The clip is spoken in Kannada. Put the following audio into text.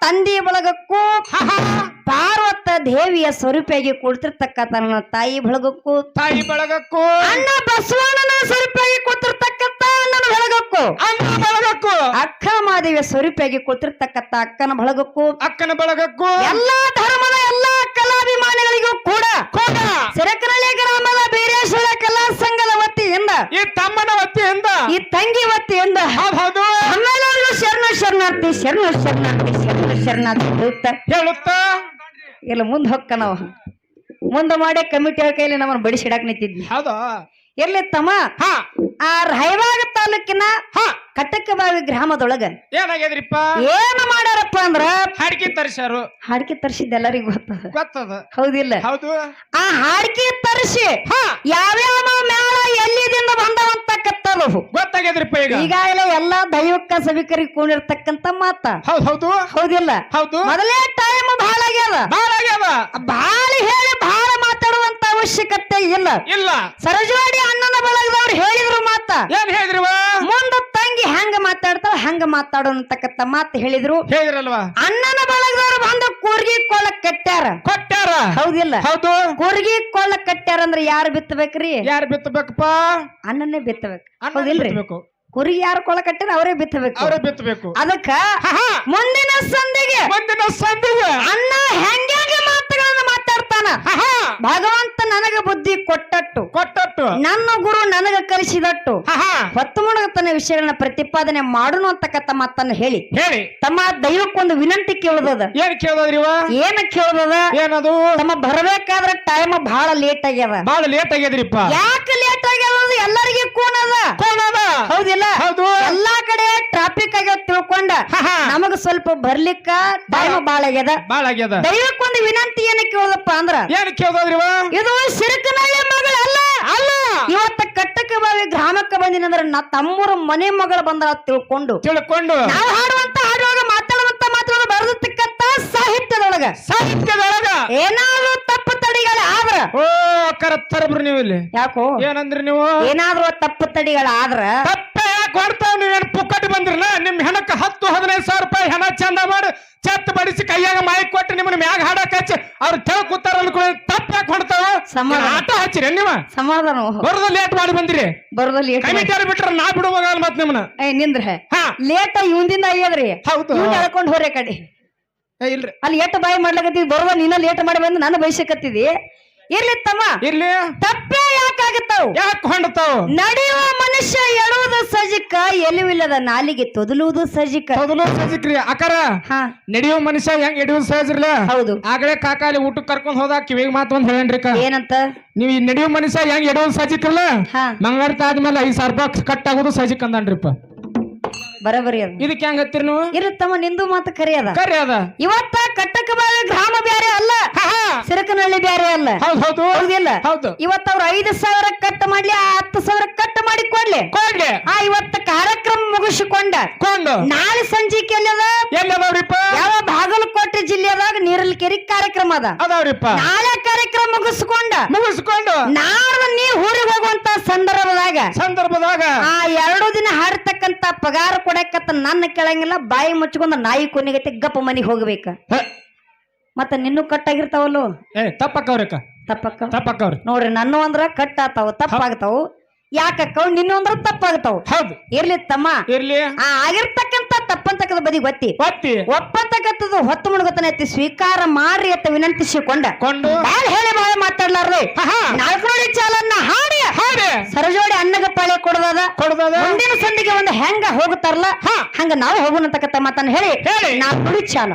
ತಂದೆಯ ಬಳಗಕ್ಕೂ ಪಾರ್ವತ ದೇವಿಯ ಸ್ವರೂಪಿಯಾಗಿ ಕುಳಿತಿರ್ತಕ್ಕ ತನ್ನ ತಾಯಿ ಬಳಗಕ್ಕೂ ಅಣ್ಣ ಬಸವಣ್ಣನ ಸ್ವರೂಪಿಯಾಗಿ ಕೂತಿರ್ತಕ್ಕಂತ ಅಣ್ಣನ ಬಳಗಕ್ಕೂ ಅಕ್ಕ ಮಾದೇವಿಯ ಸ್ವರೂಪಿಯಾಗಿ ಕೂತಿರ್ತಕ್ಕಂತ ಅಕ್ಕನ ಬಳಗಕ್ಕೂ ಎಲ್ಲಾ ಧರ್ಮದ ಎಲ್ಲಾ ಕಲಾಭಿಮಾನಿಗಳಿಗೂ ಕೂಡ ಸಿರಕನಹಳ್ಳಿ ಗ್ರಾಮದ ಬೀರೇಶ್ವರ ಕಲಾ ಸಂಘದ ವತಿಯಿಂದ ಈ ತಮ್ಮನ ವತಿಯಿಂದ ಈ ತಂಗಿ ವತಿಯಿಂದ ನಮ್ಮೆಲ್ಲರಿಗೂ ಶರಣಾರ್ಥಿ ಹೇಳುತ್ತಾ ಇಲ್ಲ ಮುಂದೆ ಹೊಕ್ಕ ನಾವು ಮುಂದೆ ಮಾಡಿ ಕಮಿಟಿ ಕೈಲಿ ನಮ್ಮನ್ನು ಬಡಿಸಿಡಾಕ್ ನಿಂತಿದ್ವಿ ಹೌದಾ ಎಲ್ಲಿ ತಮ್ಮ ಆ ರಾಯಬಾಗ ತಾಲೂಕಿನ ಕಟ್ಟಕಬಾವಿ ಗ್ರಾಮದೊಳಗ ಏನಾಗ್ಯದ್ರಿಪ್ಪ ಏನು ಮಾಡ್ಯಾರಪ್ಪ ಅಂದ್ರ ಹಾಡ್ಕಿ ತರ್ಸಾರು ಹಾಡ್ಕಿ ತರಿಸಿದ ಎಲ್ಲರಿಗೂ ಗೊತ್ತದ ಹೌದಿಲ್ಲ ಹೌದು ಆ ಹಾಡ್ಕಿ ತರಿಸಿ ಯಾವ್ಯಾವ ಮೇಳ ಎಲ್ಲಿದಿಂದ ಬಂದವಂತಕ್ಕಂಥದ್ದು ಗೊತ್ತಾಗ್ಯದ್ರಿಪ್ಪ ಈಗಾಗಲೇ ಎಲ್ಲಾ ದೈವಕ್ಕ ಸಭಿಕರಿಗೆ ಕೂಡಿರ್ತಕ್ಕಂತ ಮಾತ ಹೌದಿಲ್ಲ ಮೊದಲೇ ಟೈಮ್ ಬಹಳ ಆಗ್ಯದ ಬಹಳ ಹೇಳಿ ಬಹಳ ಮಾತಾಡುವಂತ ಅವಶ್ಯಕತೆ ಇಲ್ಲ ಸರಜವಾಡಿ ಅಣ್ಣನ ಬಳಗದವ್ರು ಹೇಳಿದ್ರು ಮಾತ ಏನ್ ಹೇಳಿದ್ರು ಮುಂದ ತಂಗಿ ಹೆಂಗ ಮಾತಾಡ್ತಾವ ಹಂಗ ಮಾತಾಡೋ ಅಂತಕ್ಕಂತ ಮಾತು ಹೇಳಿದ್ರಲ್ವಾ ಅಣ್ಣನ ಬಳಗದವ್ರು ಬಂದು ಕೂರ್ಗಿ ಕೊಳ್ಳ ಕೊಟ್ಟಾರ ಹೌದಿಲ್ಲ ಕೂರ್ಗಿ ಕೊಳ್ಳ ಕಟ್ಟ್ಯಾರ ಅಂದ್ರೆ ಯಾರು ಬಿತ್ತಬೇಕ್ರಿ ಯಾರು ಬಿತ್ತಬೇಕಪ್ಪ ಅಣ್ಣನೇ ಬಿತ್ತಬೇಕು ಹೌದಿಲ್ರಿ ಕುರಿ ಯಾರು ಕೊಳ ಕಟ್ಟಾರ ಅವರೇ ಬಿತ್ತಬೇಕು ಅದಕ್ಕ ಮುಂದಿನ ಸಂಧಿಗೆ ಅಣ್ಣ ಹೆಂಗೆ ಮಾತುಗಳನ್ನ ಮಾತಾಡ್ತಾನ ಭಗವಂತ ನನಗ ಬುದ್ಧಿ ಕೊಟ್ಟಟ್ಟು ನನ್ನ ಗುರು ನನಗ ಕಲಿಸಿದಟ್ಟು ಹೊತ್ತು ಮುಳುಗತನ ವಿಷಯಗಳನ್ನ ಪ್ರತಿಪಾದನೆ ಮಾಡೋಣ ಅಂತಕ್ಕಂಥ ಮಾತನ್ನ ಹೇಳಿ ತಮ್ಮ ದೈವಕ್ಕೊಂದು ವಿನಂತಿ ಕೇಳೋದದ ಏನ ಕೇಳೋದದ ಏನದು ತಮ್ಮ ಬರಬೇಕಾದ್ರೆ ಟೈಮ್ ಬಹಳ ಲೇಟ್ ಆಗ್ಯದ್ರಿಪ್ಪ ಯಾಕೆ ಲೇಟ್ ಆಗ್ಯದ ಎಲ್ಲರಿಗೂ ಕೂನದ ಹೌದಿಲ್ಲ ಎಲ್ಲಾ ಕಡೆ ಟ್ರಾಫಿಕ್ ಆಗ್ಯದ ತಿಳ್ಕೊಂಡ ನಮಗ ಸ್ವಲ್ಪ ಬರ್ಲಿಕ್ಕ ಟೈಮ್ ಬಾಳ ಆಗ್ಯದ ದೈವಕ್ಕೊಂದು ವಿನಂತಿ ಏನ ಕೇಳೋದಪ್ಪ ಅಂದ್ರ ಇದು ಸಿರಕನಹಳ್ಳಿ ಮಗಳ ಅಲ್ಲ ಇವತ್ತ ಕಟ್ಟಕಬಾವಿ ಗ್ರಾಮಕ್ಕೆ ಬಂದಿನಂದ್ರ ತಮ್ಮೂರ ಮನೆ ಮಗಳು ಬಂದ್ರ ತಿಳ್ಕೊಂಡು ನಾವು ಹಾಡುವಂತ ಹಾಡುವಾಗ ಮಾತಾಡುವಂತ ಮಾತುಗಳು ಬರೆದಿರ್ತಕ್ಕಂತ ಸಾಹಿತ್ಯದೊಳಗ ಏನಾದ್ರು ತಪ್ಪು ತಡಿಗಳ ಆದ್ರ ನೀವು ಇಲ್ಲಿ ಯಾಕೋ ಏನಂದ್ರಿ ನೀವು ಏನಾದ್ರು ತಪ್ಪು ತಡಿಗಳ ಆದ್ರ ಕೊಡ್ತಾವ್ ನೀವೇನು ಪುಕ್ಕಟ್ಟು ಬಂದ್ರಲ್ಲ ನಿಮ್ ಹೆಣಕ್ಕ 10-15 ಸಾವಿರ ರೂಪಾಯಿ ಹೆಣ ಚಂದ ಮಾಡಿ ಚತ್ ಬಡಿಸಿ ಕೈಯಾಗ ಮಾಯಿಕ್ ಕೊಟ್ಟು ನಿಮ್ಮನ್ನ ಮ್ಯಾಗ ಹಾಡಕ್ ಹಚ್ಚಿ ಅವ್ರು ಕೇಳ ಕೂತಾರ ಅನ್ಕೊಳ್ಳಿ ತಪ್ಪ ಯಾಕೆ ಹೊಡ್ತಾವ ಆಟ ಹಚ್ಚಿರಿ ನೀವ ಸಮಾಧಾನ ಬರೋದ ಲೇಟ್ ಮಾಡಿ ಬಂದಿರಿ ಕಮಿಟಿ ಬಿಟ್ರ ನಾ ಬಿಡುವಾಗ ಮತ್ ನಿಮ್ಮನ್ನ ನಿಂದ್ರೆ ಲೇಟ್ ಇವಂದಿಂದ ಆಗ್ಯದ್ರಿ ಹೌದು ಹೇಳ್ಕೊಂಡ್ ಹೋರೆ ಕಡೆ ಇಲ್ರಿ ಅಲ್ಲಿ ಎಟ್ಟು ಬಾಯಿ ಮಾಡ್ಲಕತ್ತಿದ್ ಬರೋದ ನೀನ ಲೇಟ್ ಮಾಡಿ ಬಂದು ನಾನು ಬಯಸಕತ್ತಿದಿ ಇರ್ಲಿ ತಮ್ಮ ಇರ್ಲಿ ತಪ್ಪೇ ಯಾಕಾಗತ್ತಾವ ಯಾಕೆ ಹೊಂಡತಾವ್ ನಡೆಯುವ ಮನುಷ್ಯ ಎಳುವುದು ಸಜಿಕ ಎಲಿವಿಲ್ಲದ ನಾಲಿಗೆ ತೊದಲುವುದು ಸಜಿಕ್ರಿ ಅಕಾರ ನಡೆಯುವ ಮನುಷ್ಯ ಹೆಂಗ್ ಎಡಿಯುವುದು ಸಹಜರ್ಲ ಹೌದು ಆಗಲೇ ಕಾಕಾಲಿ ಊಟಕ್ಕೆ ಕರ್ಕೊಂಡ್ ಹೋದಾಗ ಕಿವಿಗೆ ಮಾತು ಒಂದ್ ಹೇಳೇನ್ರಿ ಏನಂತ ನೀವ್ ಈ ನಡೆಯುವ ಮನುಷ್ಯ ಹೆಂಗ್ ಎಡಿಯೋದು ಸಜಿಕ್ರಲ್ಲ ಮಂಗಳಾರತಿ ಆದ್ಮೇಲೆ 5,000 ರೂಪಾಯಿ ಕಟ್ ಆಗೋದು ಸಜಿಕ್ ಅಂದನ್ರಿಪ್ಪ ಬರಬರಿ ಇದಕ್ಕೆ ಹೆಂಗತ್ತೀರಿ ನೀವು ಇರುತ್ತಮ್ಮ ನಿಂದು ಮಾತು ಕರಿಯದ ಇವತ್ತ ಕಟ್ಟಕಬಾವಿ ಗ್ರಾಮ ಬ್ಯಾರೆ ಅಲ್ಲ ಸಿರಕನಹಳ್ಳಿ ಬ್ಯಾರೆ ಅಲ್ಲ ಹೌದಿಲ್ಲ ಇವತ್ತ ಅವ್ರು 5,000 ಕಟ್ ಮಾಡ್ಲಿ 10,000 ಕಟ್ ಮಾಡಿ ಕೊಡ್ಲಿ ಇವತ್ತ ಕಾರ್ಯಕ್ರಮ ಮುಗಿಸಿಕೊಂಡ ನಾಳೆ ಸಂಜೆಗೆ ಎಲ್ಲದವ್ರಿಪ್ಪ ಯಾವ ಬಾಗಲಕೋಟೆ ಜಿಲ್ಲೆದಾಗ ನೀರಲ್ಕೆರೆ ಕಾರ್ಯಕ್ರಮ ಅದಾವ್ರಿಪ್ಪ ನಾಳೆ ಕಾರ್ಯಕ್ರಮ ಮುಗಿಸ್ಕೊಂಡು ನಾಳೆ ನೀ ಊರಿಗೆ ಹೋಗುವಂತ ಸಂದರ್ಭದಾಗ ಆ 2 ದಿನ ಹಾಡ್ತಕ್ಕಂತ ಪಗಾರ ಕೊಡಕತ್ತ ನನ್ನ ಕೆಳಂಗಿಲ್ಲ ಬಾಯಿ ಮುಚ್ಕೊಂಡ ನಾಯಿ ಕೊನೆಗತ್ತೆ ಗಪ್ಪ ಮನಿಗೆ ಹೋಗ್ಬೇಕ ಮತ್ತ ನಿನ್ನೂ ಕಟ್ಟಾಗಿರ್ತಾವಲ್ಲೋ ತಪ್ಪಕ್ಕವ್ರಿ ನೋಡ್ರಿ ನನ್ನ ಅಂದ್ರ ಕಟ್ ಆತಾವ ತಪ್ಪಾಗ್ತಾವ ಯಾಕಕ್ಕವ್ ನಿನ್ನ ಅಂದ್ರ ತಪ್ಪಾಗ್ತಾವ ಇರ್ಲಿ ತಮ್ಮ ಆಗಿರ್ತಕ್ಕಂತ ತಪ್ಪಂತಕ್ಕದ ಬದಿ ಗೊತ್ತಿ ಒಪ್ಪಂತಕ್ಕಂಥದ್ದು ಹೊತ್ತು ಮುಳುಗತನ ಎತ್ತಿ ಸ್ವೀಕಾರ ಮಾಡ್ರಿ ಅಂತ ವಿನಂತಿಸಿಕೊಂಡ ಬಾಳ ಹೇಳಿ ಬಾಳ ಮಾತಾಡ್ಲಾರ್ರಿ 4 ನುಡಿ ಚಾಲನ್ನ ಹಾಡಿ ಸರಜೋಡಿ ಅನ್ನಗ ಪಾಳೆ ಕೊಡದ ಮುಂದಿನ ಸಂದಿಗೆ ಒಂದು ಹೆಂಗ ಹೋಗುತ್ತಾರಲ್ಲ ಹಂಗ ನಾವು ಹೋಗೋಣ ಅಂತಕ್ಕಂಥ ಮಾತನ್ನ ಹೇಳಿ 4 ನುಡಿ ಚಾಲ